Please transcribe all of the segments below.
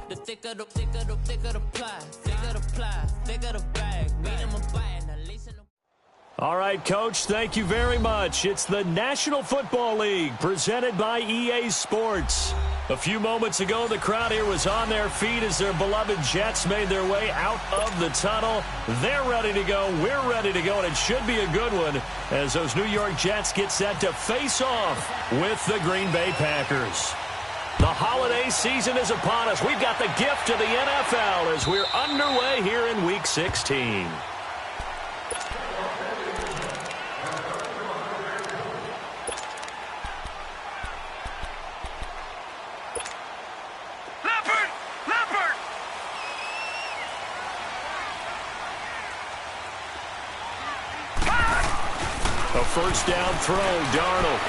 The thicker the pie, thicker the ply, thicker the bag. Meet 'em a bite, at least in the... All right, Coach, thank you very much. It's the National Football League presented by EA Sports. A few moments ago, the crowd here was on their feet as their beloved Jets made their way out of the tunnel. They're ready to go. We're ready to go, and it should be a good one as those New York Jets get set to face off with the Green Bay Packers. The holiday season is upon us. We've got the gift of the NFL as we're underway here in Week 16. A first down throw, Darnold.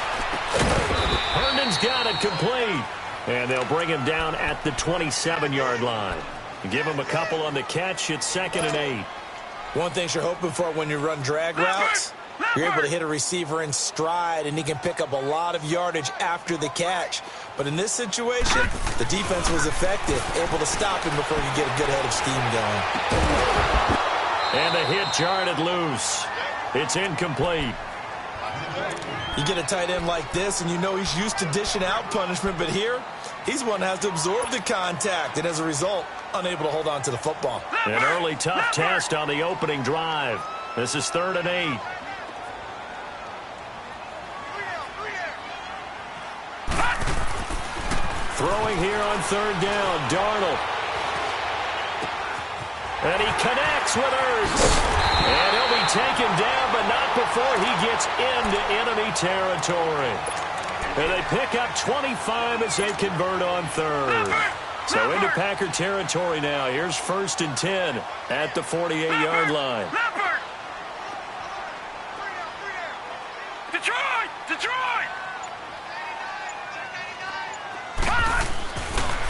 Herndon's got it complete. And they'll bring him down at the 27-yard line. Give him a couple on the catch. It's 2nd and 8. One thing you're hoping for when you run drag routes, you're able to hit a receiver in stride, and he can pick up a lot of yardage after the catch. But in this situation, the defense was effective, able to stop him before he could get a good head of steam going. And the hit jarred it loose. It's incomplete. You get a tight end like this, and you know he's used to dishing out punishment, but here, he's one that has to absorb the contact, and as a result, unable to hold on to the football. An early tough test on the opening drive. This is 3rd and 8. Throwing here on 3rd down, Darnold. And he connects with Ertz. And he'll be taken down, but not before he gets into enemy territory. And they pick up 25 as they convert on 3rd. So into Packer territory now. Here's 1st and 10 at the 48-yard line. Detroit!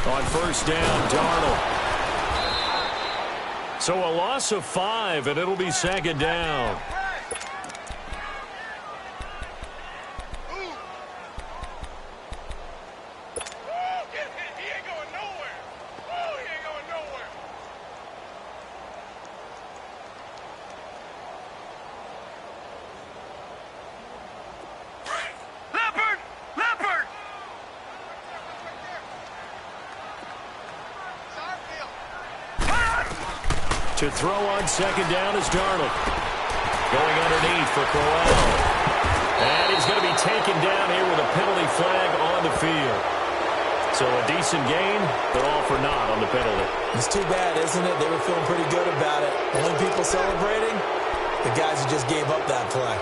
On 1st down, Darnold. So a loss of 5, and it'll be 2nd down. To throw on 2nd down is Darnold. Going underneath for Crowell. And he's going to be taken down here with a penalty flag on the field. So a decent gain, but all for naught on the penalty. It's too bad, isn't it? They were feeling pretty good about it. Only people celebrating, the guys who just gave up that play.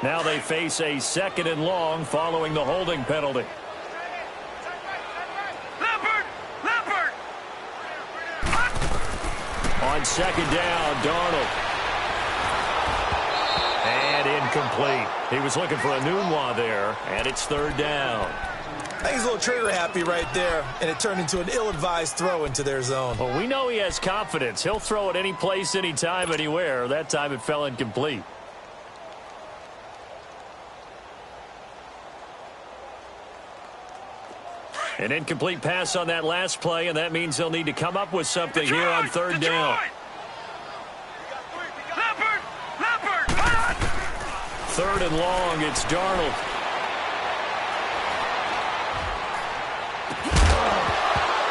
Now they face a 2nd and long following the holding penalty. On 2nd down, Darnold. And incomplete. He was looking for a Nunwa there, and it's 3rd down. I think he's a little trigger happy right there, and it turned into an ill-advised throw into their zone. Well, we know he has confidence. He'll throw it any place, anytime, anywhere. That time it fell incomplete. An incomplete pass on that last play, and that means they'll need to come up with something here on 3rd down. 3rd and long, it's Darnold.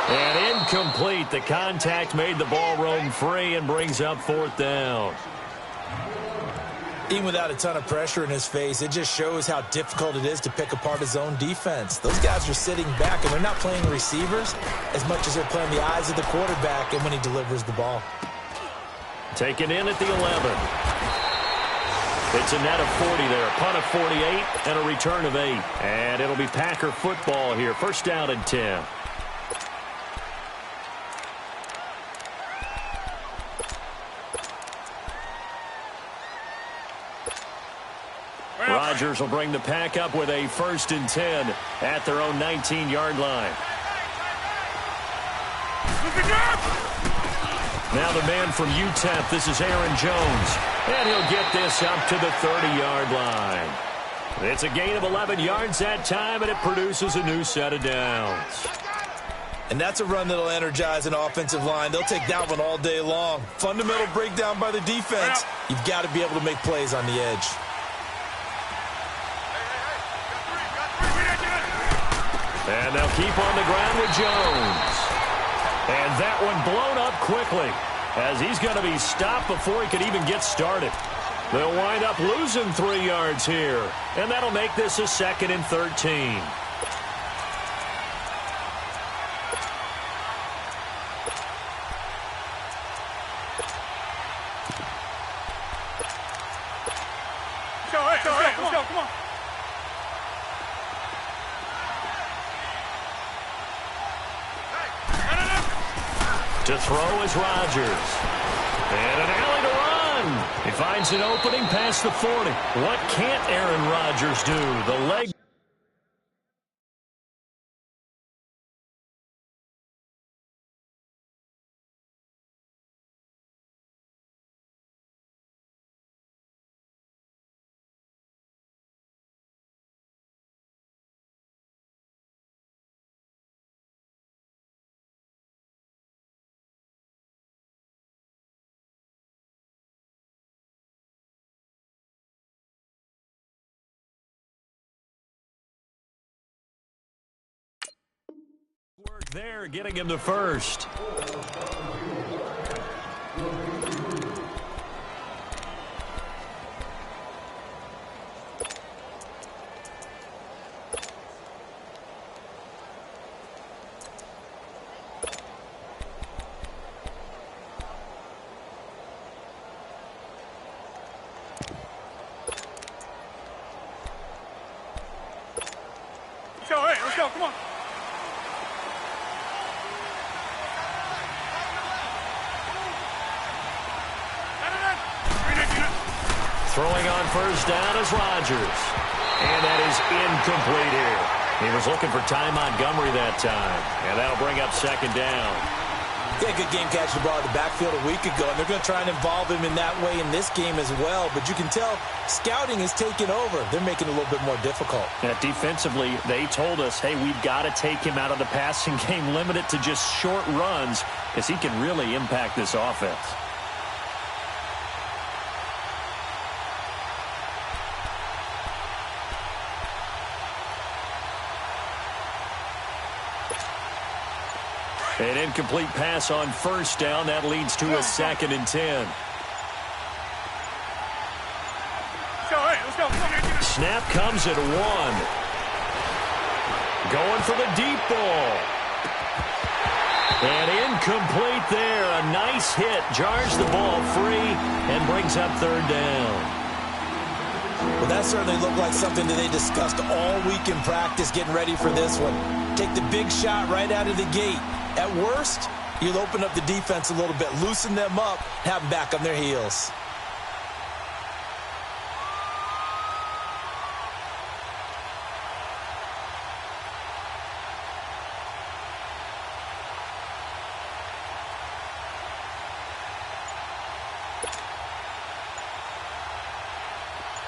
And incomplete. The contact made the ball roam free and brings up 4th down. Even without a ton of pressure in his face, it just shows how difficult it is to pick apart his own defense. Those guys are sitting back, and they're not playing receivers as much as they're playing the eyes of the quarterback and when he delivers the ball. Taken in at the 11. It's a net of 40 there. A punt of 48 and a return of 8. And it'll be Packer football here. 1st down and 10. Rodgers will bring the pack up with a 1st and 10 at their own 19-yard line. Now the man from UTEP, this is Aaron Jones. And he'll get this up to the 30-yard line. It's a gain of 11 yards that time, and it produces a new set of downs. And that's a run that'll energize an offensive line. They'll take that one all day long. Fundamental breakdown by the defense. You've got to be able to make plays on the edge. And they'll keep on the ground with Jones. And that one blown up quickly as he's going to be stopped before he could even get started. They'll wind up losing 3 yards here. And that'll make this a 2nd and 13. Let's go, come on. To throw is Rodgers. And an alley to run. He finds an opening past the 40. What can't Aaron Rodgers do? The leg. Work there, getting him to first. Let's go, come on. Throwing on first down is Rodgers. And that is incomplete here. He was looking for Ty Montgomery that time. And that'll bring up 2nd down. Yeah, good game catching the ball in the backfield a week ago, and they're going to try and involve him in that way in this game as well. But you can tell scouting is taking over. They're making it a little bit more difficult. Yeah, defensively, they told us, hey, we've got to take him out of the passing game, limit it to just short runs, because he can really impact this offense. An incomplete pass on first down. That leads to a 2nd and 10. Let's go. Snap comes at 1. Going for the deep ball. And incomplete there. A nice hit. Jars the ball free and brings up 3rd down. Well, that certainly looked like something that they discussed all week in practice getting ready for this one. Take the big shot right out of the gate. At worst, you'll open up the defense a little bit, loosen them up, have them back on their heels.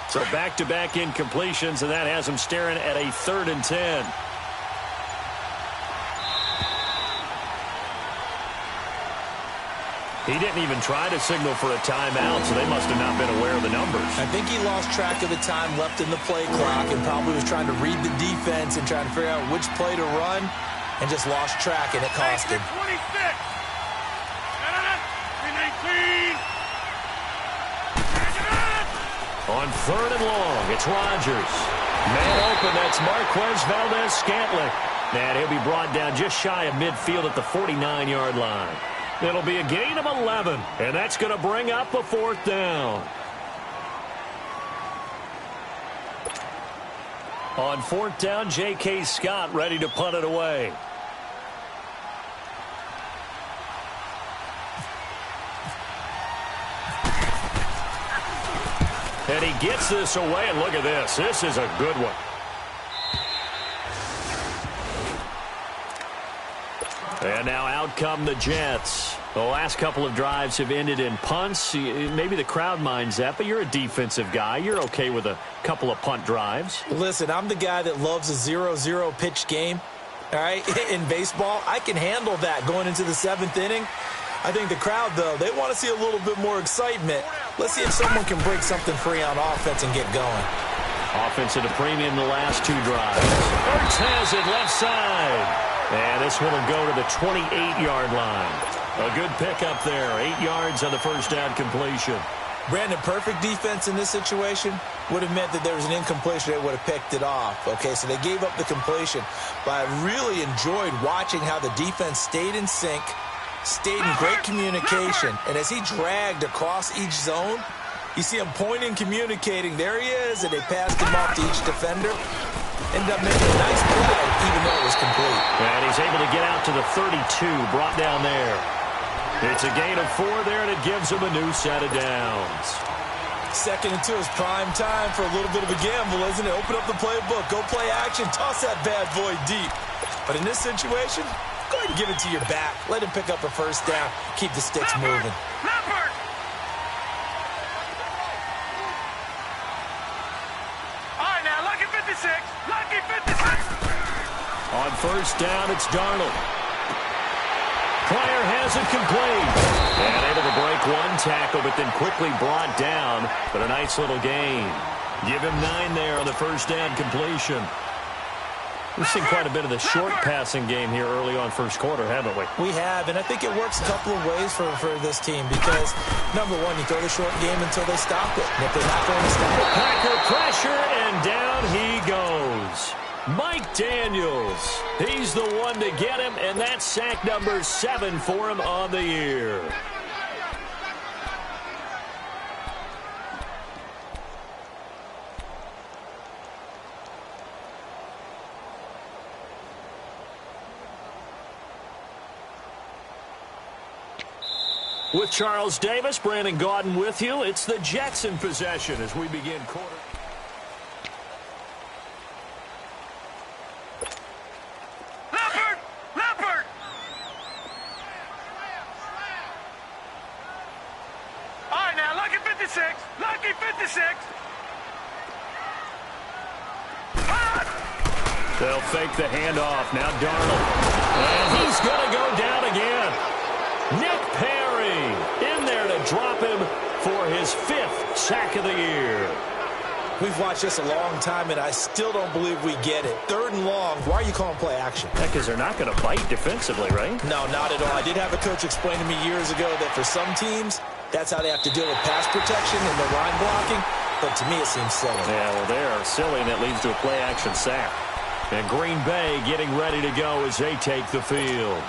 So back-to-back incompletions, and that has them staring at a 3rd and 10. He didn't even try to signal for a timeout, so they must have not been aware of the numbers. I think he lost track of the time left in the play clock and probably was trying to read the defense and trying to figure out which play to run and just lost track, and it cost him. 26. On 3rd and long, it's Rodgers. Man open, that's Marquez Valdez-Scantling. And he'll be brought down just shy of midfield at the 49-yard line. It'll be a gain of 11, and that's going to bring up a 4th down. On 4th down, J.K. Scott ready to punt it away. And he gets this away, and look at this. This is a good one. And now out come the Jets. The last couple of drives have ended in punts. Maybe the crowd minds that, but you're a defensive guy. You're okay with a couple of punt drives. Listen, I'm the guy that loves a 0-0 pitch game. All right, in baseball, I can handle that going into the 7th inning. I think the crowd, though, they want to see a little bit more excitement. Let's see if someone can break something free on offense and get going. Offense at a premium the last 2 drives. Bootz has it left side. And this one will go to the 28-yard line. A good pickup there. 8 yards on the first down completion. Brandon, perfect defense in this situation would have meant that there was an incompletion. They would have picked it off. Okay, so they gave up the completion. But I really enjoyed watching how the defense stayed in sync, stayed in great communication. And as he dragged across each zone, you see him pointing, communicating. There he is, and they passed him off to each defender. Ended up making a nice play, even though it was complete. And he's able to get out to the 32, brought down there. It's a gain of 4 there, and it gives him a new set of downs. 2nd and 2 is prime time for a little bit of a gamble, isn't it? Open up the playbook, go play action, toss that bad boy deep. But in this situation, go ahead and give it to your back. Let him pick up a first down, keep the sticks moving. Lucky 56. On first down, it's Darnold. Pryor has it complete. And able to break 1 tackle, but then quickly brought down. But a nice little gain. Give him 9 there on the first down completion. We've seen quite a bit of the short passing game here early on first quarter, haven't we? We have, and I think it works a couple of ways for this team because, number one, you throw the short game until they stop it. And if they're not going to stop it. Packer pressure, and down he goes. Mike Daniels. He's the one to get him, and that's sack number 7 for him on the year. With Charles Davis, Brandon Gaudin with you. It's the Jets in possession as we begin quarter. Leopard! All right, now, lucky 56. Lucky 56. They'll fake the handoff. Now Darnold. And he's going to go down again. Nick Perry in there to drop him for his 5th sack of the year. We've watched this a long time, and I still don't believe we get it. 3rd and long. Why are you calling play action? Because they're not going to bite defensively, right? No, not at all. I did have a coach explain to me years ago that for some teams, that's how they have to deal with pass protection and the line blocking. But to me, it seems silly. Yeah, well, they are silly, and it leads to a play action sack. And Green Bay getting ready to go as they take the field.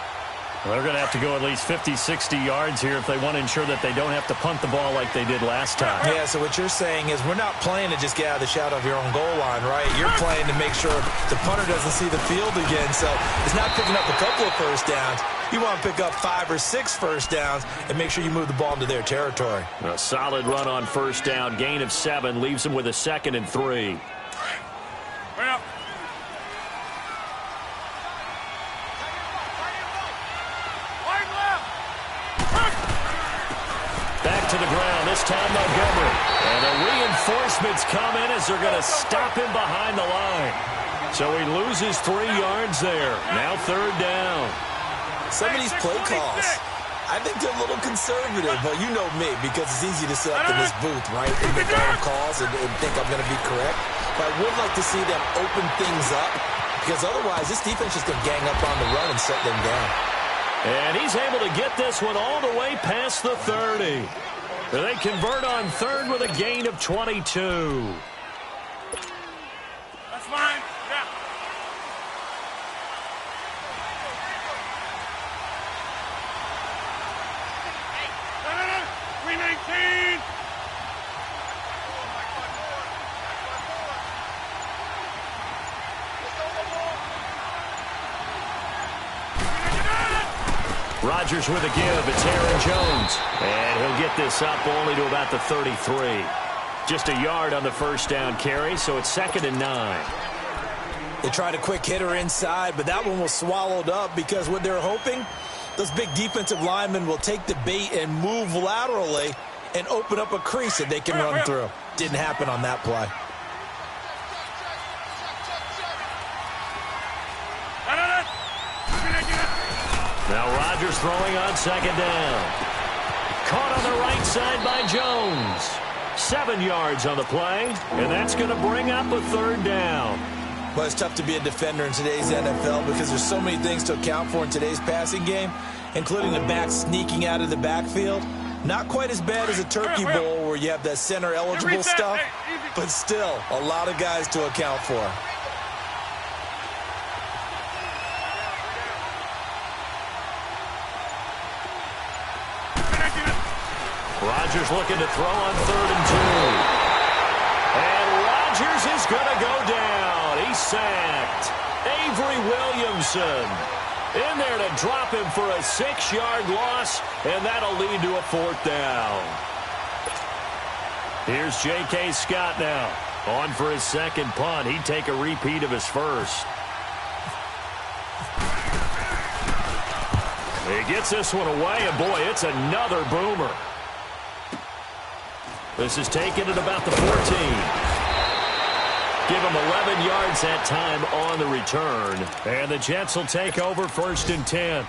Well, they're going to have to go at least 50, 60 yards here if they want to ensure that they don't have to punt the ball like they did last time. Yeah, so what you're saying is we're not playing to just get out of the shadow of your own goal line, right? You're playing to make sure the punter doesn't see the field again. So it's not picking up a couple of first downs. You want to pick up 5 or 6 first downs and make sure you move the ball into their territory. A solid run on first down. Gain of 7 leaves them with a 2nd and 3. Well. Back to the ground, this time Montgomery. And the reinforcements come in as they're going to stop him behind the line. So he loses 3 yards there. Now 3rd down. Some of these play calls, I think they're a little conservative. But you know me, because it's easy to sit up in this booth, right, and make all the calls and think I'm going to be correct. But I would like to see them open things up, because otherwise this defense is going to gang up on the run and set them down. And he's able to get this one all the way past the 30. They convert on 3rd with a gain of 22. That's fine. Yeah. No. 319. Rodgers with a give. It's Aaron Jones. And he'll get this up only to about the 33. Just a yard on the first down carry, so it's 2nd and 9. They tried a quick hitter inside, but that one was swallowed up because what they're hoping Those big defensive linemen will take the bait and move laterally and open up a crease that they can run through. Didn't happen on that play. Now Rodgers throwing on second down. Caught on the right side by Jones. 7 yards on the play, and that's going to bring up a third down. Well, it's tough to be a defender in today's NFL because there's so many things to account for in today's passing game, including the back sneaking out of the backfield. Not quite as bad as a turkey bowl where you have that center-eligible stuff, but still a lot of guys to account for. Rodgers looking to throw on 3rd and 2. And Rodgers is going to go down. He's sacked. Avery Williamson in there to drop him for a 6-yard loss, and that'll lead to a 4th down. Here's J.K. Scott now. On for his second punt. He'd take a repeat of his first. He gets this one away, and boy, it's another boomer. This is taken at about the 14. Give him 11 yards that time on the return. And the Jets will take over 1st and 10.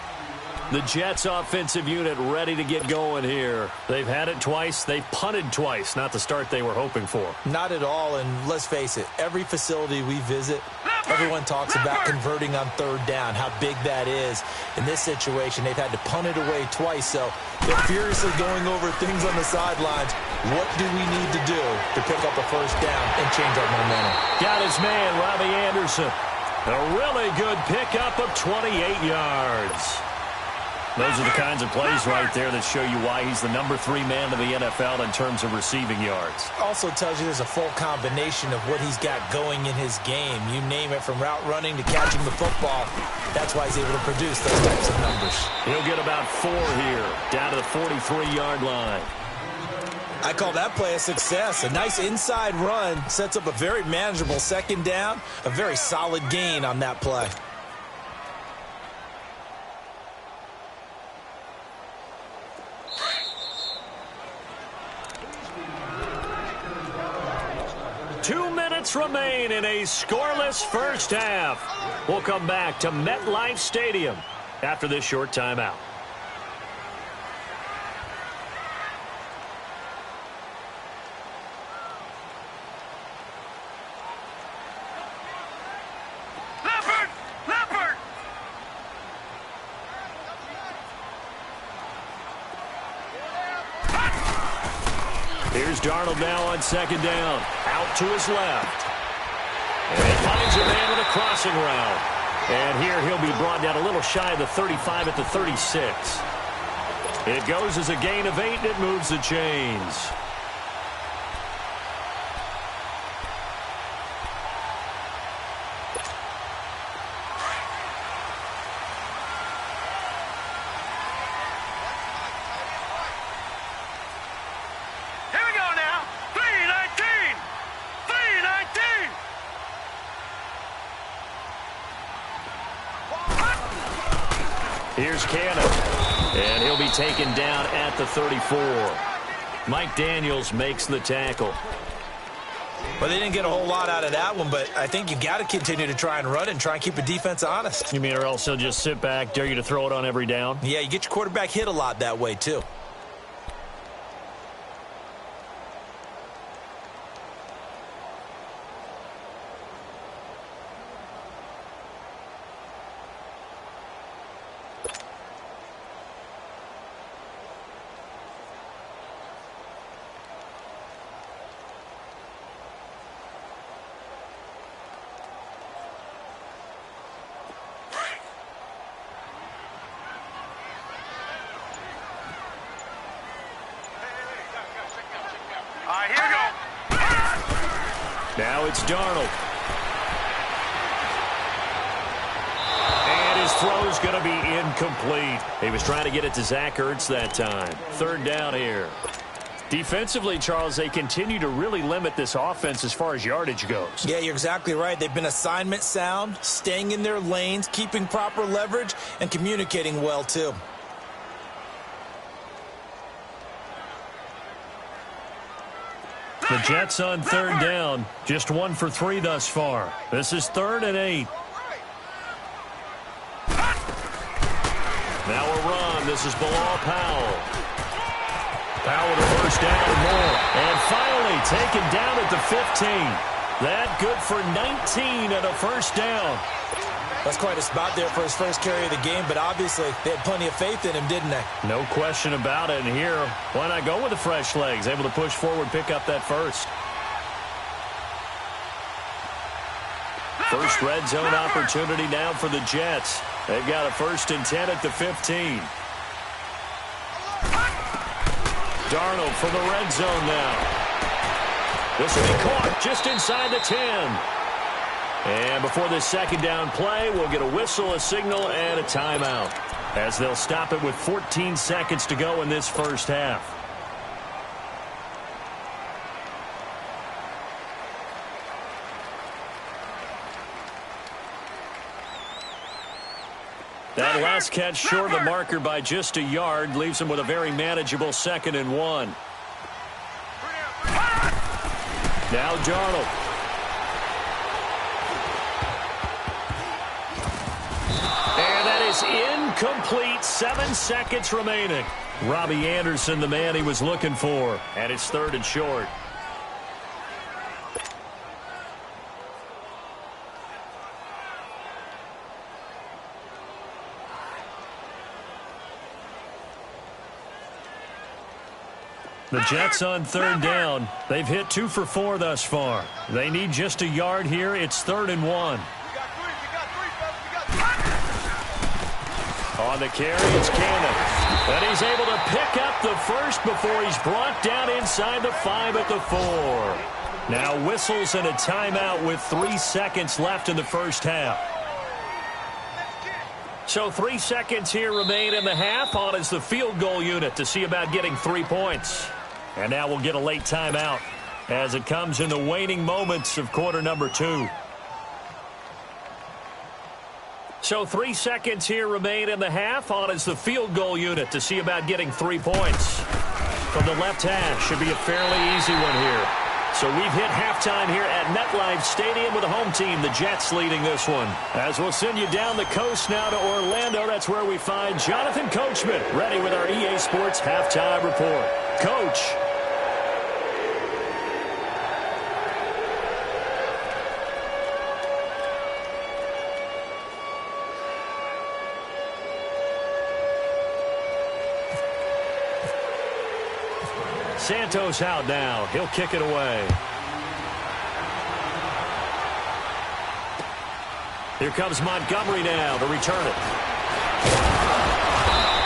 The Jets offensive unit ready to get going here. They've had it twice. They've punted twice. Not the start they were hoping for. Not at all, and let's face it, every facility we visit, everyone talks about converting on 3rd down, how big that is. In this situation, they've had to punt it away twice, so they're furiously going over things on the sidelines. What do we need to do to pick up a 1st down and change our momentum? Got his man, Robbie Anderson. A really good pickup of 28 yards. Those are the kinds of plays right there that show you why he's the number 3 man in the NFL in terms of receiving yards. Also tells you there's a full combination of what he's got going in his game. You name it, from route running to catching the football. That's why he's able to produce those types of numbers. He'll get about 4 here, down to the 43-yard line. I call that play a success. A nice inside run sets up a very manageable 2nd down. A very solid gain on that play. Remain in a scoreless first half. We'll come back to MetLife Stadium after this short timeout. Leopard! Here's Darnold now on 2nd down. Out to his left. And he finds a man with a crossing route. And here he'll be brought down a little shy of the 35 at the 36. It goes as a gain of 8, and it moves the chains. Here's Cannon, and he'll be taken down at the 34. Mike Daniels makes the tackle. Well, they didn't get a whole lot out of that one, but I think you got to continue to try and run and try and keep a defense honest. You mean or else he'll just sit back, dare you to throw it on every down? Yeah, you get your quarterback hit a lot that way, too. Now it's Darnold. And his throw's going to be incomplete. He was trying to get it to Zach Ertz that time. 3rd down here. Defensively, Charles, they continue to really limit this offense as far as yardage goes. Yeah, you're exactly right. They've been assignment sound, staying in their lanes, keeping proper leverage, and communicating well, too. The Jets on third down. Just 1 for 3 thus far. This is 3rd and 8. Now a run. This is Bilal Powell. Powell to first down and more. And finally taken down at the 15. That good for 19 and a first down. That's quite a spot there for his first carry of the game, but obviously they had plenty of faith in him, didn't they? No question about it. And here, why not go with the fresh legs? Able to push forward, pick up that first. First red zone opportunity now for the Jets. They've got a 1st and 10 at the 15. Darnold from the red zone now. This will be caught just inside the 10. And before this second down play, we'll get a whistle, a signal, and a timeout, as they'll stop it with 14 seconds to go in this first half. That last catch short of the marker by just a yard leaves him with a very manageable 2nd and 1. Now Darnold. And that is incomplete. 7 seconds remaining. Robbie Anderson, the man he was looking for. And it's 3rd and short. The Jets on third down. They've hit 2 for 4 thus far. They need just a yard here. It's 3rd and 1. On the carry, it's Cannon. And he's able to pick up the first before he's brought down inside the 5 at the 4. Now whistles and a timeout with 3 seconds left in the first half. So 3 seconds here remain in the half. On is the field goal unit to see about getting 3 points. And now we'll get a late timeout as it comes in the waning moments of quarter number 2. So 3 seconds here remain in the half. On is the field goal unit to see about getting 3 points. From the left hash, should be a fairly easy one here. So we've hit halftime here at MetLife Stadium with the home team, the Jets, leading this one. As we'll send you down the coast now to Orlando, that's where we find Jonathan Coachman, ready with our EA Sports halftime report. Coach. Santos out now. He'll kick it away. Here comes Montgomery now to return it.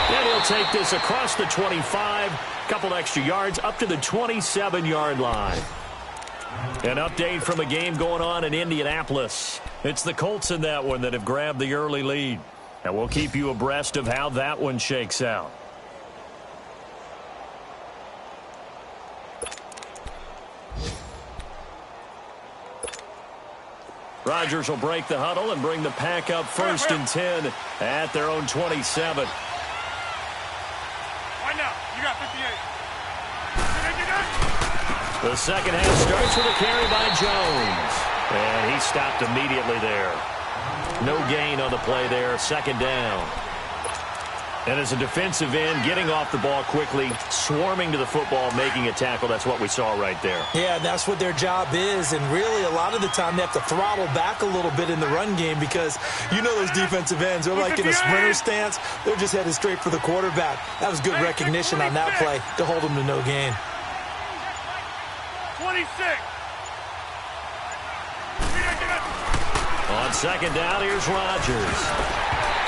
And he'll take this across the 25. Couple extra yards up to the 27-yard line. An update from a game going on in Indianapolis. It's the Colts in that one that have grabbed the early lead. And we'll keep you abreast of how that one shakes out. Rodgers will break the huddle and bring the pack up 1st and 10 at their own 27. Right now, you got 58. The second half starts with a carry by Jones. And he stopped immediately there. No gain on the play there. 2nd down. And as a defensive end, getting off the ball quickly, swarming to the football, making a tackle. That's what we saw right there. Yeah, that's what their job is. And really, a lot of the time, they have to throttle back a little bit in the run game because you know those defensive ends, they're like in a sprinter stance. They're just headed straight for the quarterback. That was good recognition on that play to hold them to no gain. 26. On 2nd down, here's Rodgers.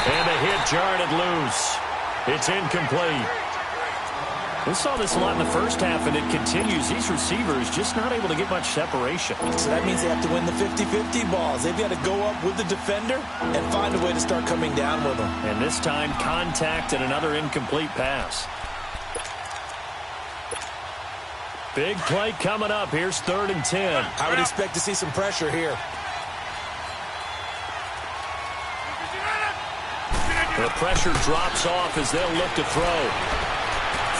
And the hit jarred loose. It's incomplete. We saw this a lot in the first half, and it continues. These receivers just not able to get much separation. So that means they have to win the 50-50 balls. They've got to go up with the defender and find a way to start coming down with them. And this time, contact and another incomplete pass. Big play coming up. Here's 3rd and 10. I would expect to see some pressure here. The pressure drops off as they'll look to throw.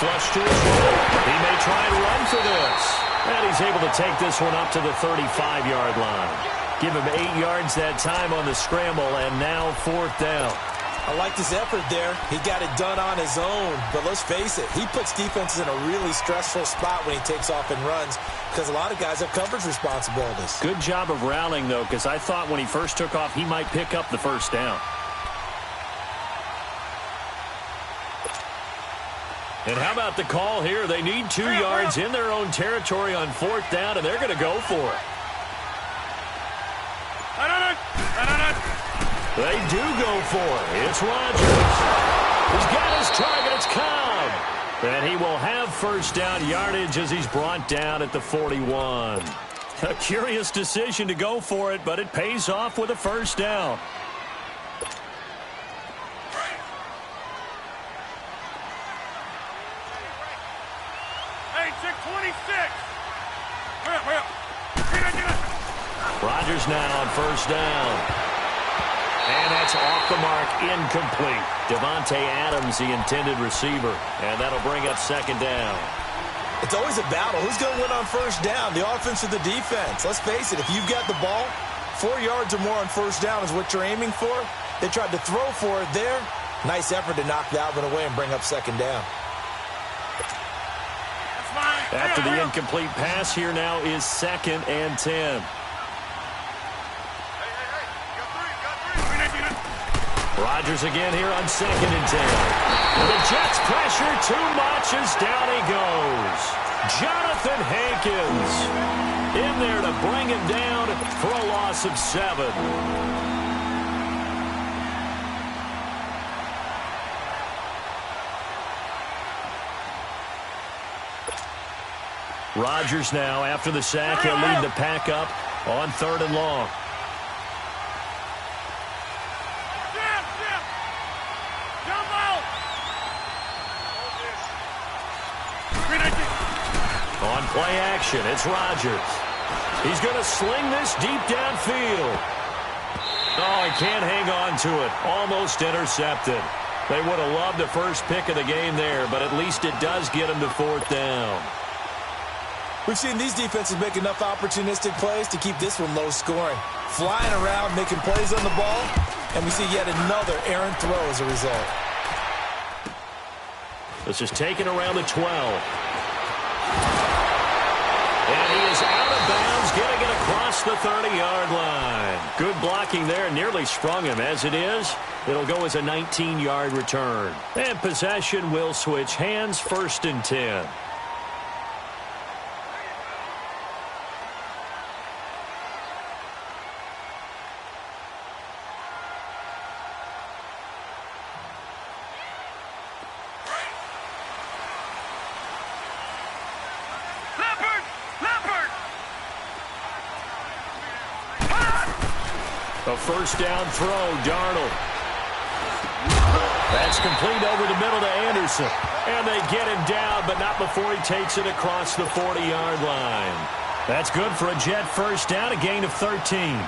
Flush to his right. He may try and run for this. And he's able to take this one up to the 35-yard line. Give him 8 yards that time on the scramble, and now 4th down. I like this effort there. He got it done on his own. But let's face it, he puts defenses in a really stressful spot when he takes off and runs because a lot of guys have coverage responsibilities. Good job of rallying, though, because I thought when he first took off, he might pick up the 1st down. And how about the call here? They need 2 yards in their own territory on 4th down, and they're going to go for it. They do go for it. It's Rodgers. He's got his target. It's Cobb. And he will have 1st down yardage as he's brought down at the 41. A curious decision to go for it, but it pays off with a 1st down. Rodgers now on 1st down. And that's off the mark, incomplete. Devontae Adams, the intended receiver. And that'll bring up 2nd down. It's always a battle. Who's going to win on 1st down, the offense or the defense? Let's face it, if you've got the ball, 4 yards or more on 1st down is what you're aiming for. They tried to throw for it there. Nice effort to knock that one away and bring up 2nd down. After the incomplete pass, here now is 2nd and 10. Rodgers again here on 2nd and 10. And the Jets pressure too much as down he goes. Jonathan Hankins in there to bring him down for a loss of 7. Rodgers now after the sack. He'll lead the pack up on 3rd and long. On play action, it's Rodgers. He's going to sling this deep downfield. Oh, he can't hang on to it. Almost intercepted. They would have loved the first pick of the game there, but at least it does get him to 4th down. We've seen these defenses make enough opportunistic plays to keep this one low scoring. Flying around, making plays on the ball, and we see yet another errant throw as a result. This is taken around the 12. And he is out of bounds, getting it across the 30-yard line. Good blocking there, nearly sprung him. As it is, it'll go as a 19-yard return. And possession will switch hands, 1st and 10. A 1st down throw, Darnold. That's complete over the middle to Anderson. And they get him down, but not before he takes it across the 40-yard line. That's good for a Jet 1st down, a gain of 13.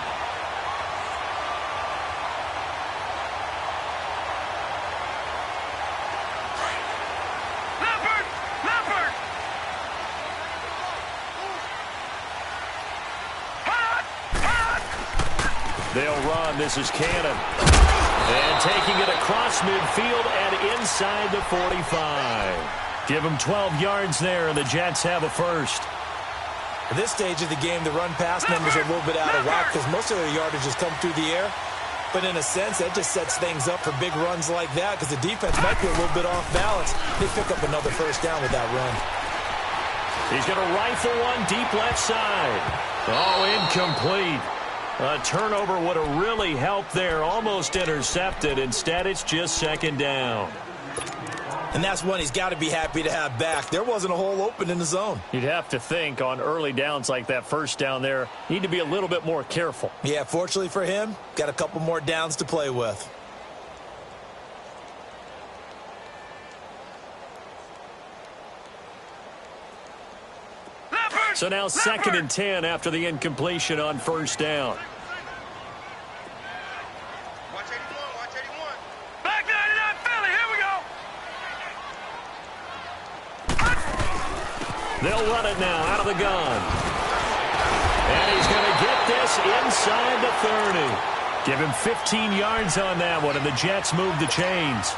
They'll run. This is Cannon. And taking it across midfield and inside the 45. Give them 12 yards there, and the Jets have a 1st. At this stage of the game, the run-pass numbers are a little bit out of whack because most of their yardage has come through the air. But in a sense, that just sets things up for big runs like that because the defense might be a little bit off balance. They pick up another 1st down with that run. He's going to rifle one deep left side. Oh, incomplete. A turnover would have really helped there. Almost intercepted. Instead, it's just 2nd down. And that's one he's got to be happy to have back. There wasn't a hole open in the zone. You'd have to think on early downs like that 1st down there, need to be a little bit more careful. Yeah, fortunately for him, got a couple more downs to play with. So now 2nd and 10 after the incompletion on 1st down. Watch 81, watch 81. Back 99 Philly, here we go. They'll run it now out of the gun. And he's going to get this inside the 30. Give him 15 yards on that one, and the Jets move the chains.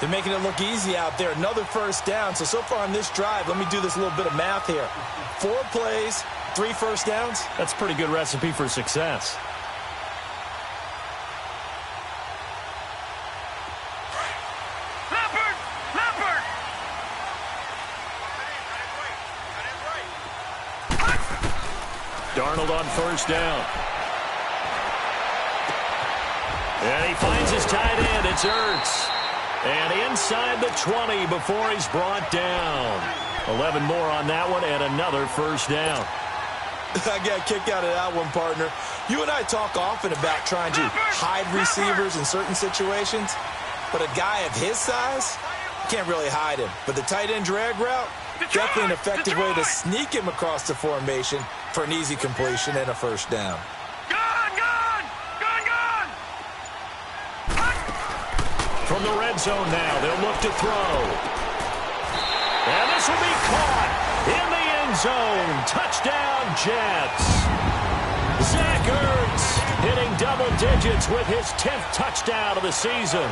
They're making it look easy out there. Another first down. So far on this drive, let me do this little bit of math here. 4 plays, 3 first downs. That's a pretty good recipe for success. Darnold on first down. And he finds his tight end. It's Ertz. And inside the 20 before he's brought down. 11 more on that one and another first down. I got a kick out of that one, partner. You and I talk often about trying to hide receivers in certain situations. But a guy of his size, you can't really hide him. But the tight end drag route, definitely an effective way to sneak him across the formation for an easy completion and a first down. From the red zone now, they'll look to throw. And this will be caught in the end zone. Touchdown, Jets. Zach Ertz hitting double digits with his 10th touchdown of the season.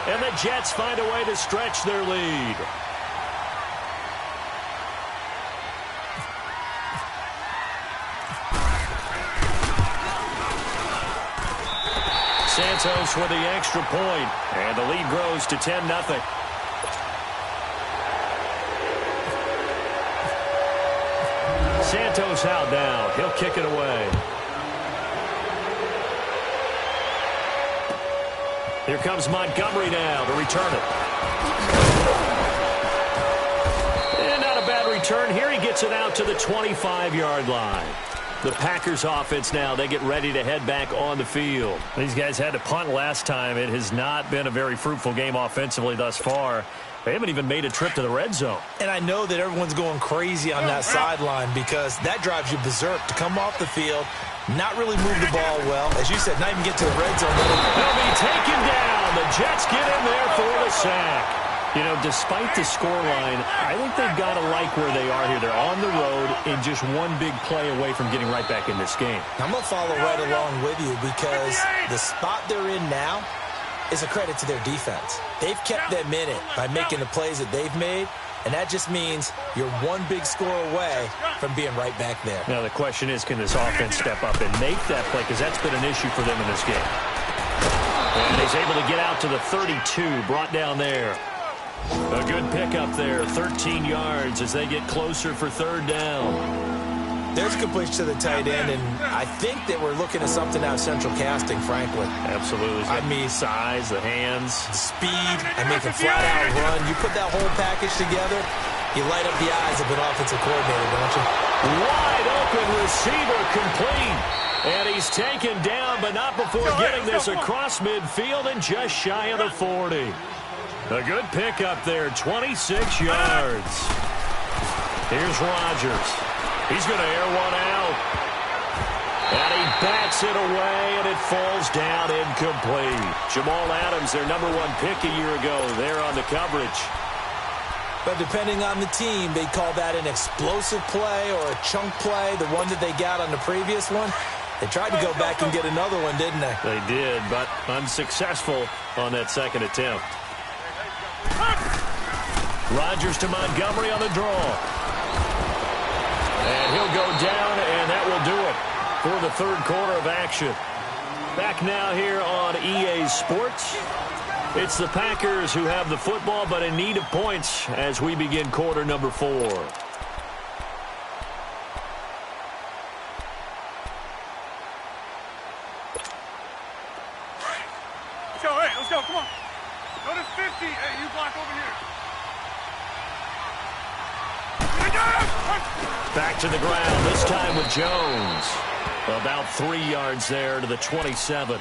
And the Jets find a way to stretch their lead. Santos with the extra point, and the lead grows to 10-0. Santos out now. He'll kick it away. Here comes Montgomery now to return it. And not a bad return here. He gets it out to the 25-yard line. The Packers offense now, they get ready to head back on the field. These guys had to punt last time. It has not been a very fruitful game offensively thus far. They haven't even made a trip to the red zone. And I know that everyone's going crazy on that sideline because that drives you berserk to come off the field, not really move the ball well. As you said, not even get to the red zone. They'll be taken down. The Jets get in there for the sack. You know, despite the scoreline, I think they've got to like where they are here. They're on the road and just one big play away from getting right back in this game. I'm going to follow right along with you because the spot they're in now is a credit to their defense. They've kept them in it by making the plays that they've made, and that just means you're one big score away from being right back there. Now, the question is, can this offense step up and make that play? Because that's been an issue for them in this game. And he's able to get out to the 32, brought down there. A good pickup there, 13 yards as they get closer for third down. There's a completion to the tight end, and I think that we're looking at something out of central casting, frankly. Absolutely. I mean, size, the hands. Speed, I mean, a flat-out run. You put that whole package together, you light up the eyes of an offensive coordinator, don't you? Wide open receiver complete. And he's taken down, but not before getting this across midfield and just shy of the 40. A good pickup there, 26 yards. Here's Rodgers. He's going to air one out. And he bats it away, and it falls down incomplete. Jamal Adams, their #1 pick a year ago, there on the coverage. But depending on the team, they call that an explosive play or a chunk play, the one that they got on the previous one. They tried to go back and get another one, didn't they? They did, but unsuccessful on that second attempt. Rodgers to Montgomery on the draw. And he'll go down, and that will do it for the third quarter of action. Back now here on EA Sports. It's the Packers who have the football, but in need of points as we begin quarter number 4. Let's go, come on. Go to 50. Hey, you block over here. Back to the ground, this time with Jones. About 3 yards there to the 27.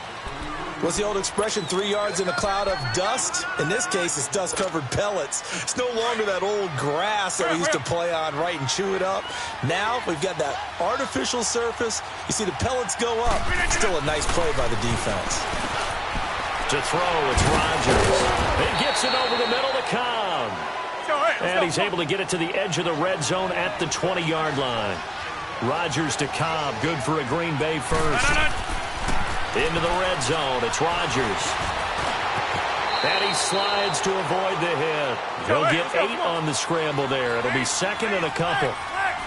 What's the old expression, 3 yards in a cloud of dust? In this case, it's dust-covered pellets. It's no longer that old grass that we used to play on, right, and chew it up. Now we've got that artificial surface. You see the pellets go up. Still a nice play by the defense. To throw, it's Rodgers. He gets it over the middle to Cobb. And he's able to get it to the edge of the red zone at the 20-yard line. Rodgers to Cobb, good for a Green Bay first. Into the red zone, it's Rodgers. And he slides to avoid the hit. He'll get 8 on the scramble there. It'll be second and a couple.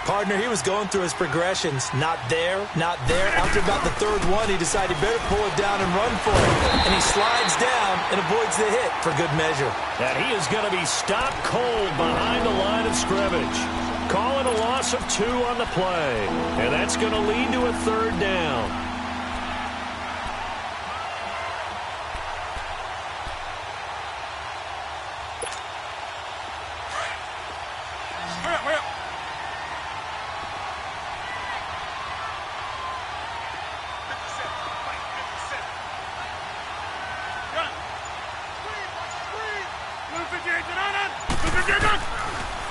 Partner, he was going through his progressions. Not there, not there. After about the third one, he decided he better pull it down and run for it. And he slides down and avoids the hit for good measure. And he is going to be stopped cold behind the line of scrimmage. Calling a loss of 2 on the play. And that's going to lead to a third down.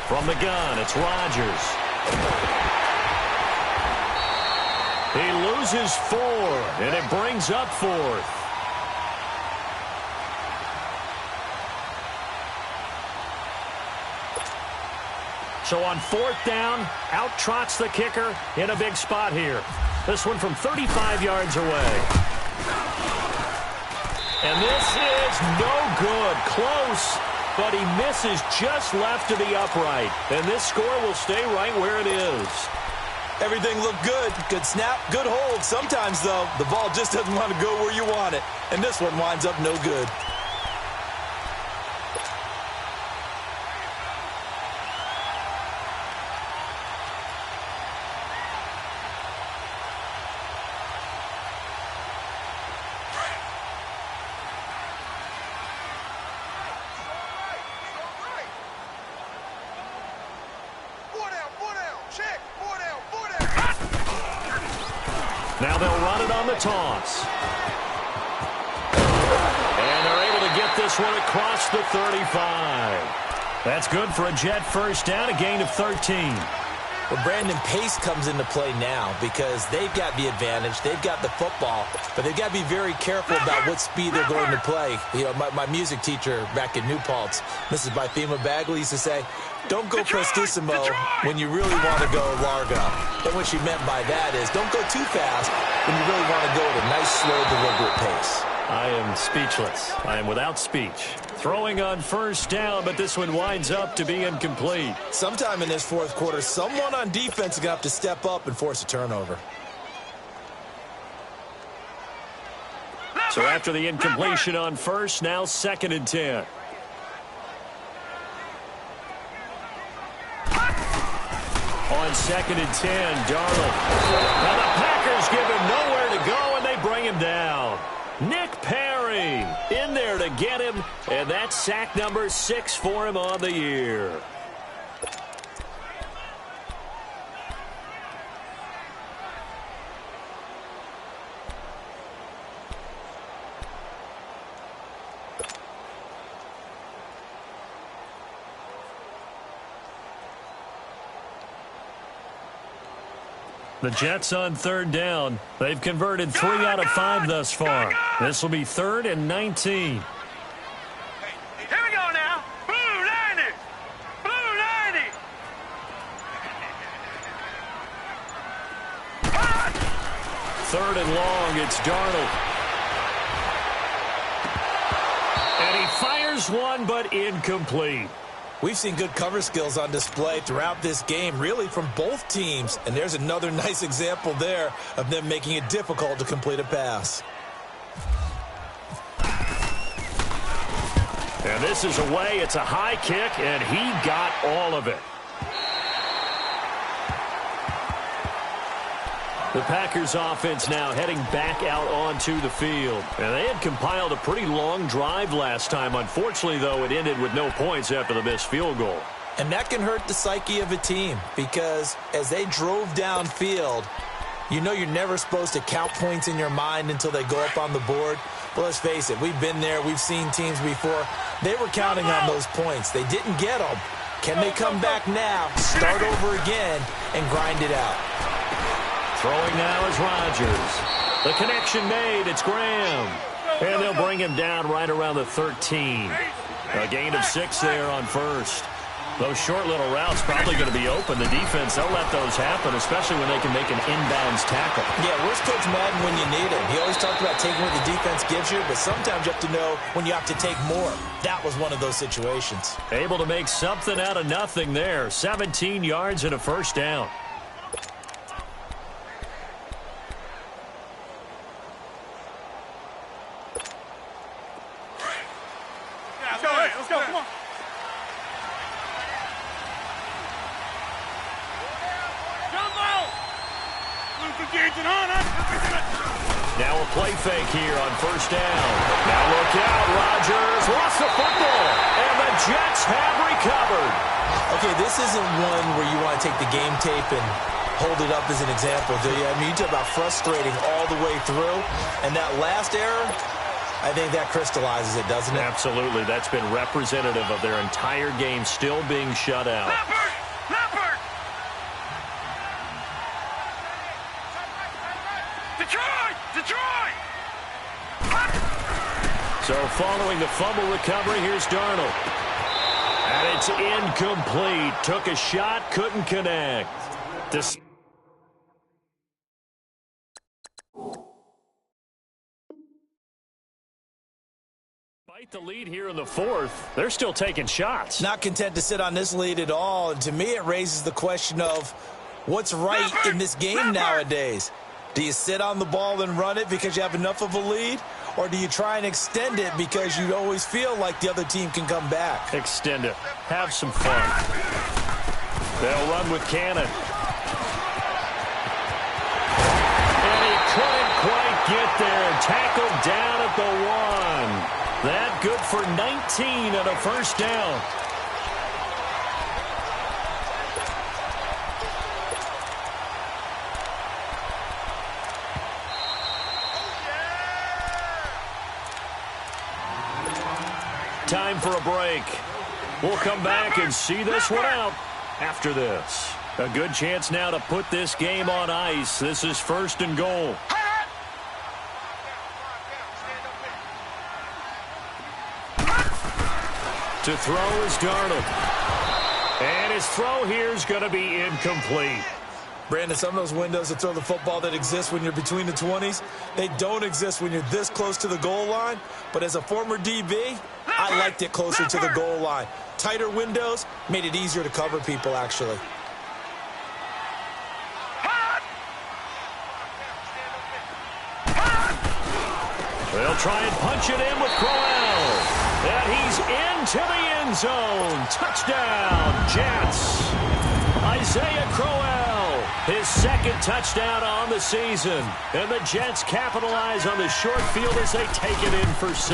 From the gun, it's Rodgers. He loses 4, and it brings up 4th. So on 4th down, out trots the kicker in a big spot here. This one from 35 yards away. And this is no good. Close. But he misses just left to the upright. And this score will stay right where it is. Everything looked good. Good snap, good hold. Sometimes, though, the ball just doesn't want to go where you want it. And this one winds up no good. Now they'll run it on the toss. And they're able to get this one across the 35. That's good for a Jet first down, a gain of 13. Well, Brandon, pace comes into play now because they've got the advantage. They've got the football, but they've got to be very careful about what speed they're going to play. You know, my music teacher back in New Paltz, Mrs. Bythema Bagley, used to say, don't go prestissimo when you really want to go largo. And what she meant by that is don't go too fast when you really want to go at a nice, slow, deliberate pace. I am speechless. I am without speech. Throwing on first down, but this one winds up to be incomplete. Sometime in this fourth quarter, someone on defense is going to have to step up and force a turnover. So after the incompletion on first, now 2nd and 10. On 2nd and 10, Darnold. Now the Packers give him nowhere to go, and they bring him down. Nick Perry in there to get him, and that's sack number 6 for him on the year. The Jets on 3rd down. They've converted 3 out of 5 thus far. This will be 3rd and 19. Here we go now. Blue 90. Blue 90. 3rd and long. It's Darnold. And he fires one, but incomplete. We've seen good cover skills on display throughout this game, really from both teams. And there's another nice example there of them making it difficult to complete a pass. And this is away. It's a high kick, and he got all of it. The Packers offense now heading back out onto the field. And they had compiled a pretty long drive last time. Unfortunately, though, it ended with no points after the missed field goal. And that can hurt the psyche of a team because as they drove downfield, you know you're never supposed to count points in your mind until they go up on the board. But let's face it, we've been there. We've seen teams before. They were counting on those points. They didn't get them. Can they come back now, start over again, and grind it out? Throwing now is Rodgers. The connection made. It's Graham. And they'll bring him down right around the 13. A gain of 6 there on first. Those short little routes probably going to be open. The defense, they'll let those happen, especially when they can make an inbounds tackle. Yeah, where's Coach Madden when you need him? He always talked about taking what the defense gives you, but sometimes you have to know when you have to take more. That was one of those situations. Able to make something out of nothing there. 17 yards and a first down. Let's go, come on. Now a play fake here on first down. Now look out, Rodgers lost the football, and the Jets have recovered. Okay, this isn't one where you want to take the game tape and hold it up as an example, do you? I mean, you talk about frustrating all the way through, and that last error, I think that crystallizes it, doesn't it? Absolutely. That's been representative of their entire game still being shut out. Leopard! Detroit! So following the fumble recovery, here's Darnold. And it's incomplete. Took a shot, couldn't connect. Despite the lead here in the fourth, they're still taking shots. Not content to sit on this lead at all. And to me, it raises the question of what's right in this game nowadays. Do you sit on the ball and run it because you have enough of a lead? Or do you try and extend it because you always feel like the other team can come back? Extend it. Have some fun. They'll run with Cannon. And he couldn't quite get there. Tackled down at the 1. That good for 19 and a first down. Time for a break. We'll come back and see this one out after this. A good chance now to put this game on ice. This is first and goal. To throw is Darnold. And his throw here is going to be incomplete. Brandon, some of those windows to throw the football that exist when you're between the 20s, they don't exist when you're this close to the goal line. But as a former DB, I liked it closer to the goal line. Tighter windows made it easier to cover people, actually. They'll try and punch it in with Crowell. And he's into the end zone. Touchdown, Jets. Isaiah Crowell, his second touchdown on the season. And the Jets capitalize on the short field as they take it in for 6.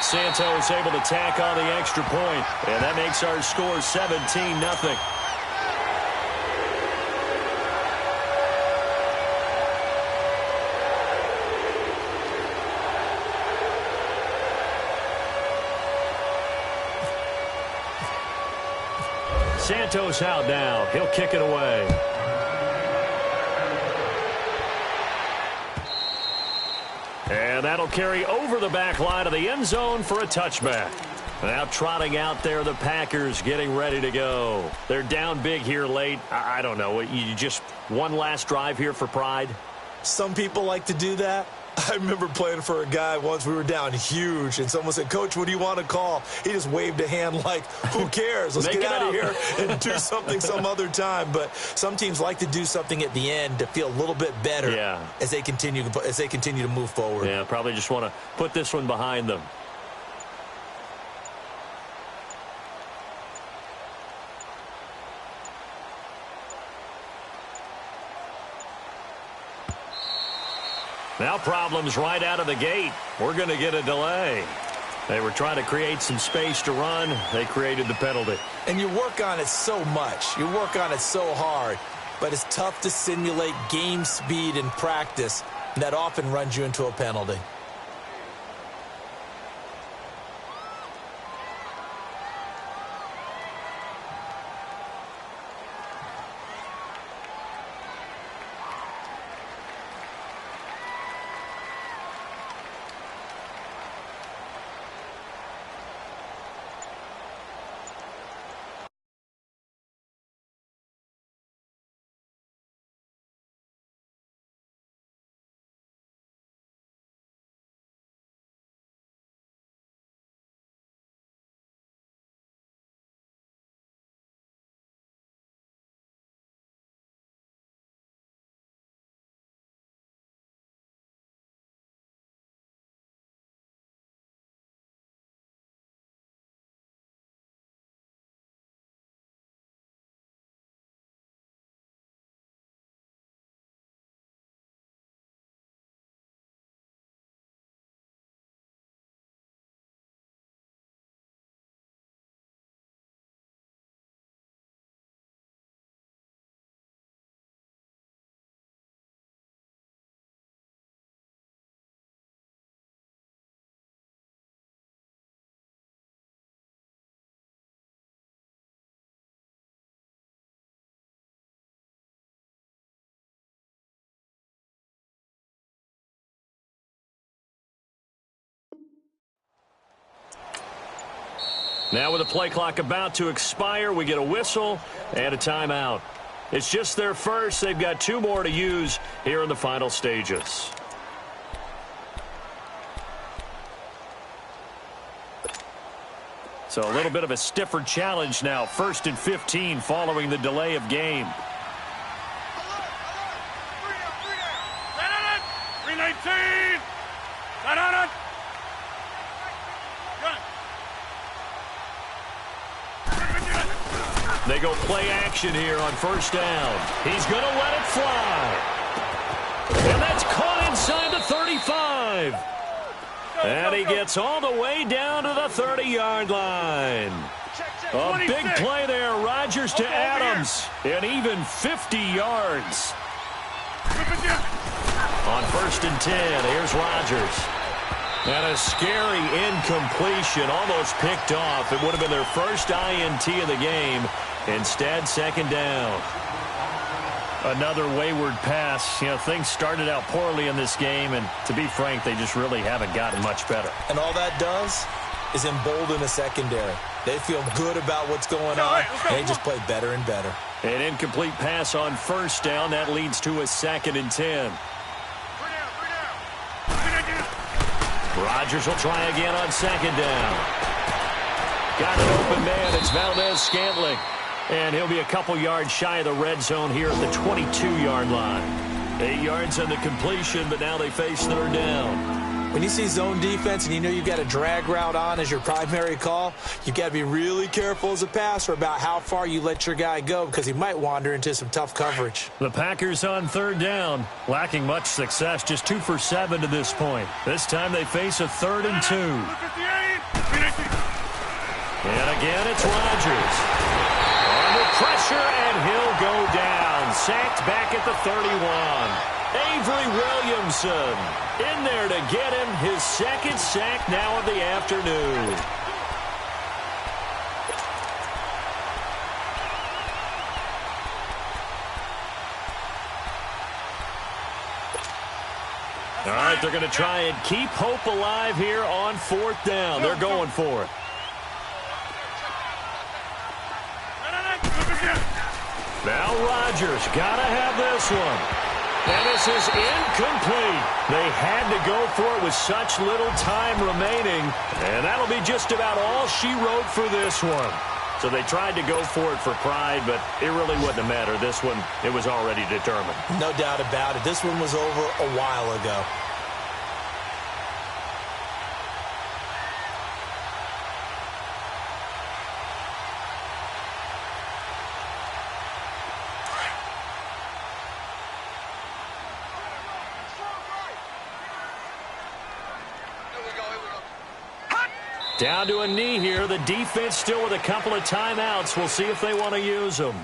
Santos able to tack on the extra point. And that makes our score 17-0. Santos out now. He'll kick it away. And that'll carry over the back line of the end zone for a touchback. Now trotting out there, the Packers getting ready to go. They're down big here late. I don't know. You just one last drive here for pride? Some people like to do that. I remember playing for a guy once. We were down huge, and someone said, "Coach, what do you want to call?" He just waved a hand like, who cares? Let's get out of here and do something some other time. But some teams like to do something at the end to feel a little bit better as they continue to move forward. Yeah, probably just want to put this one behind them. Now problems right out of the gate. We're going to get a delay. They were trying to create some space to run. They created the penalty. And you work on it so much. You work on it so hard. But it's tough to simulate game speed in practice. And that often runs you into a penalty. Now with the play clock about to expire, we get a whistle and a timeout. It's just their first. They've got 2 more to use here in the final stages. So a little bit of a stiffer challenge now. 1st and 15 following the delay of game. 319. They go play action here on 1st down. He's going to let it fly. And that's caught inside the 35. And he gets all the way down to the 30-yard line. A big play there. Rodgers to Adams. And even 50 yards. On 1st and 10, here's Rodgers. And a scary incompletion, almost picked off. It would have been their first INT of the game. Instead, 2nd down. Another wayward pass. You know, things started out poorly in this game, and to be frank, they just really haven't gotten much better. And all that does is embolden a secondary. They feel good about what's going on, and they just play better and better. An incomplete pass on 1st down. That leads to a 2nd and 10. Rodgers will try again on 2nd down. Got an open man. It's Valdez-Scantling. And he'll be a couple yards shy of the red zone here at the 22-yard line. 8 yards on the completion, but now they face 3rd down. When you see zone defense and you know you've got a drag route on as your primary call, you've got to be really careful as a passer about how far you let your guy go because he might wander into some tough coverage. The Packers on 3rd down, lacking much success, just 2 for 7 to this point. This time they face a 3rd and 2. And again, it's Rodgers. Pressure, and he'll go down. Sacked back at the 31. Avery Williamson in there to get him his 2nd sack now of the afternoon. All right, they're going to try and keep hope alive here on 4th down. They're going for it. Now Rodgers got to have this one. And this is incomplete. They had to go for it with such little time remaining. And that'll be just about all she wrote for this one. So they tried to go for it for pride, but it really wouldn't have mattered. This one, it was already determined. No doubt about it. This one was over a while ago. Down to a knee here. The defense still with a couple of timeouts. We'll see if they want to use them.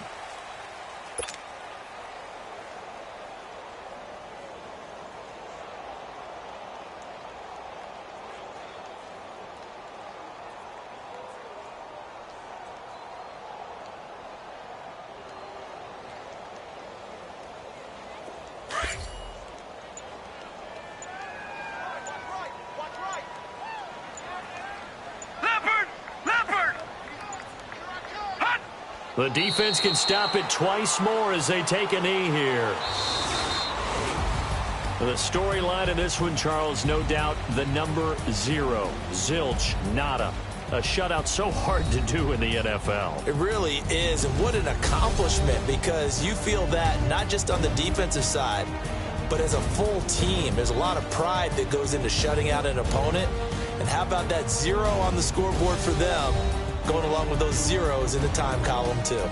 The defense can stop it twice more as they take a knee here. The storyline in this one, Charles, no doubt the number 0. Zilch, nada. A shutout so hard to do in the NFL. It really is, and what an accomplishment, because you feel that not just on the defensive side, but as a full team. There's a lot of pride that goes into shutting out an opponent. And how about that 0 on the scoreboard for them, going along with those zeros in the time column, too.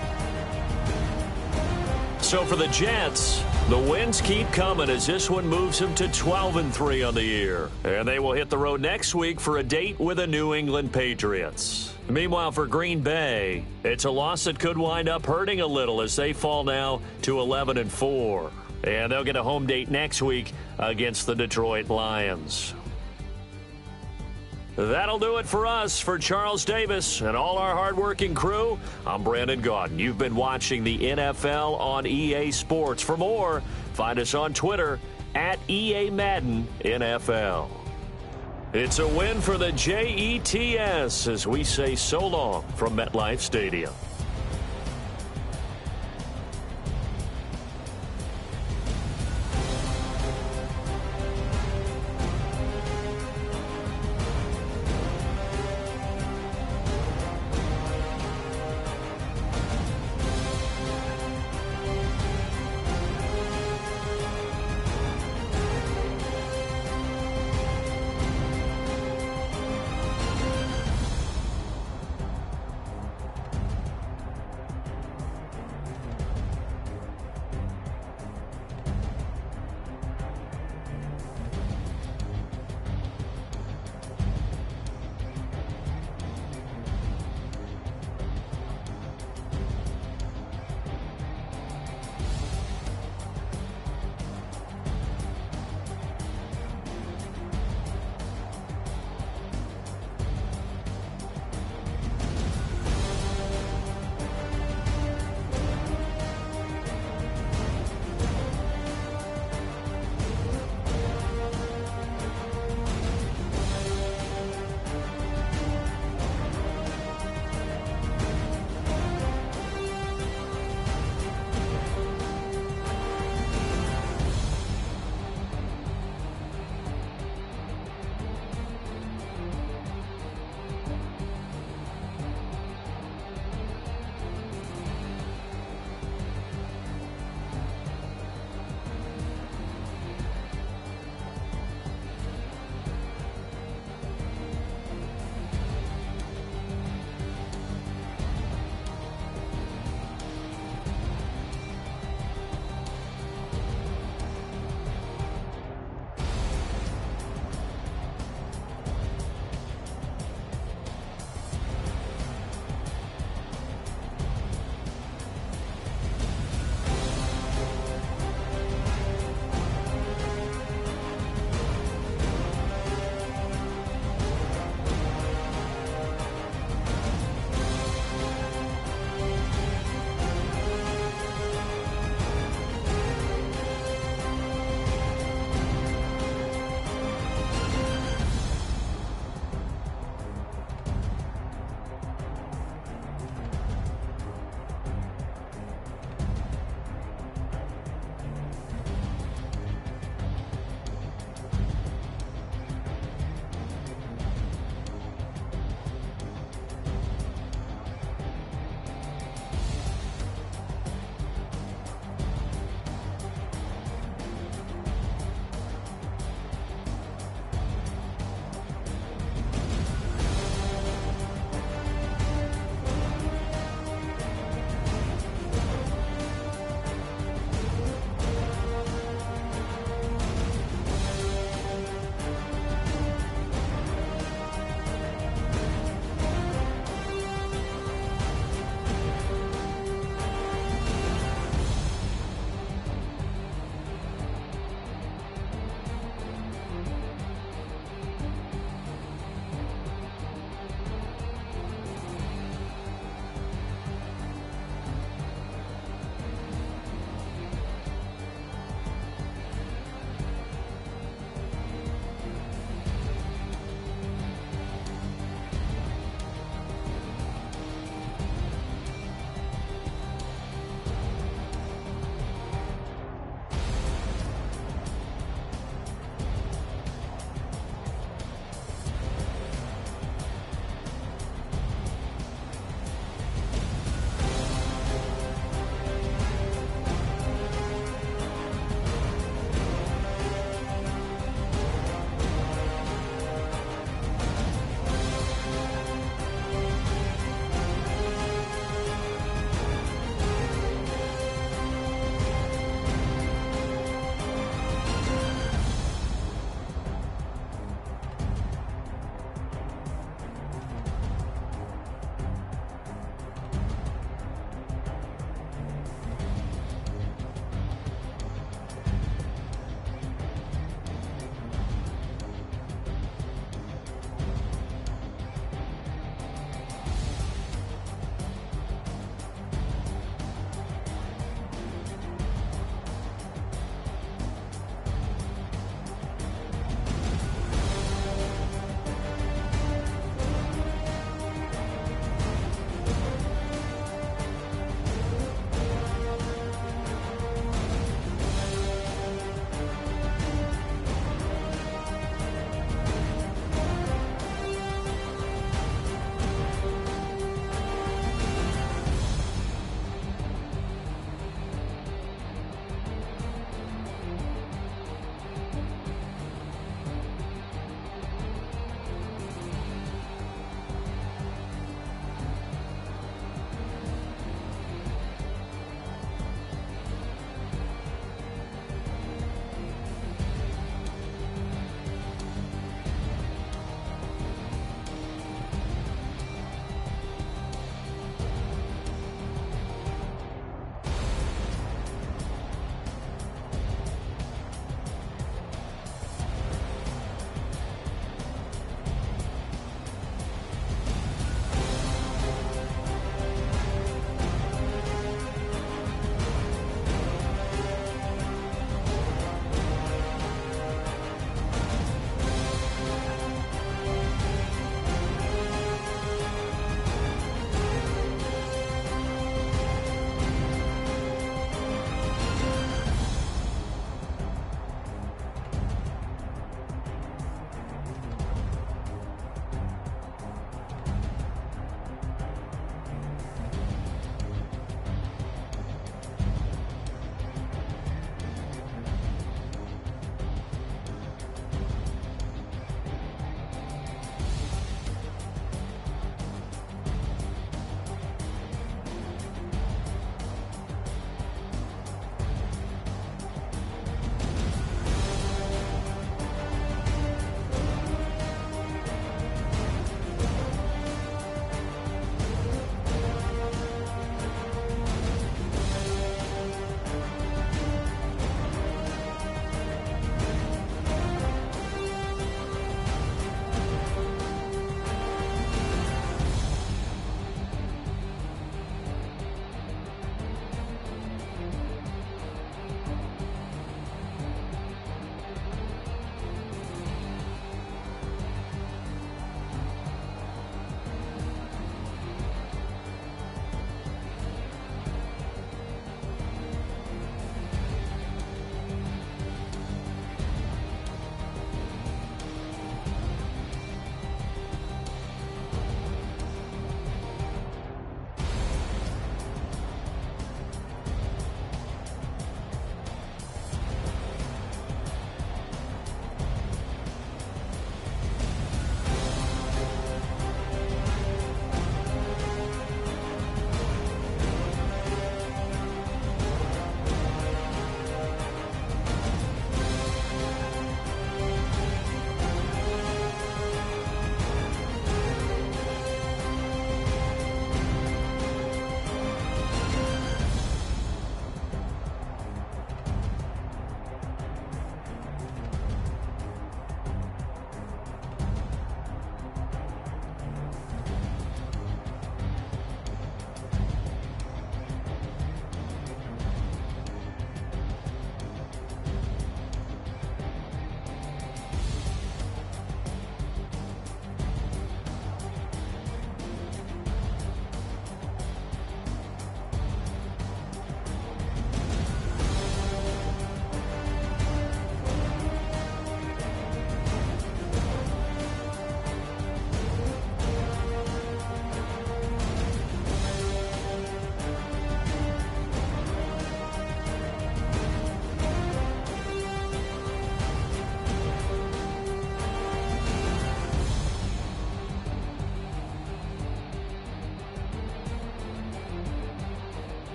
So for the Jets, the wins keep coming as this one moves them to 12-3 on the year. And they will hit the road next week for a date with the New England Patriots. Meanwhile, for Green Bay, it's a loss that could wind up hurting a little as they fall now to 11-4. And they'll get a home date next week against the Detroit Lions. That'll do it for us. For Charles Davis and all our hardworking crew, I'm Brandon Gaudin. You've been watching the NFL on EA Sports. For more, find us on Twitter @EA Madden NFL. It's a win for the Jets as we say so long from MetLife Stadium.